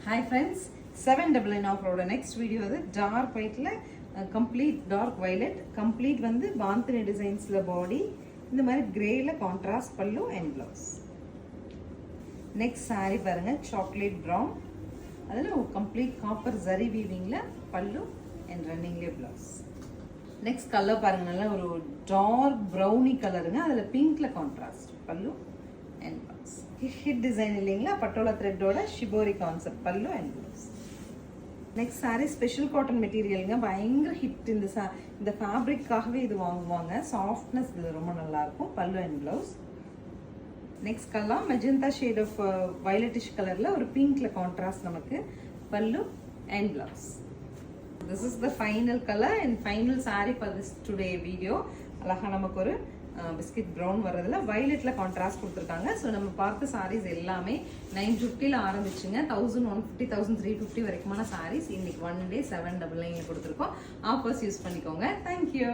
Hi friends, 799 offer next video is dark white complete dark violet complete வந்து பாந்தினி டிசைன்ஸ்ல பாடி இந்த மாதிரி கிரேல contrast பல்லு and blouse. Next saree பாருங்க chocolate brown அதுல ஒரு complete copper zari weavingல பல்லு and runningல blouse. Next color பாருங்க நல்ல ஒரு dark browny கலருங்க அதுல பிங்க்ல கான்ட்ராஸ்ட் பல்லு and blouse. Hit design இல்லைங்களா பட்டோலா thread ஓட shibori concept பல்லு and blouse. Next saree special cotton materialங்க பயங்கர ஹிட் இந்த ஃபேப்ரிக்காகவே இது வாங்குவாங்க சாஃப்ட்னஸ் இது ரொம்ப நல்லா இருக்கும் பல்லு and blouse. Next color magenta shade of violetish கலர்ல ஒரு பிங்க்ல கான்ட்ராஸ்ட் நமக்கு பல்லு and blouse. This is the final color and final saree for this today video. அழகா நமக்கு ஒரு பிஸ்கட் ப்ரௌன் வர்றதுல வயலட்ல கான்ட்ராஸ்ட் கொடுத்துருக்காங்க. ஸோ நம்ம பார்த்த சாரீஸ் எல்லாமே 950ல ஆரம்பிச்சுங்க 1150 1350 வரைக்குமான சாரீஸ் இன்னைக்கு 1 day 799 கொடுத்துருக்கோம். ஆஃபர்ஸ் யூஸ் பண்ணிக்கோங்க. தேங்க்யூ.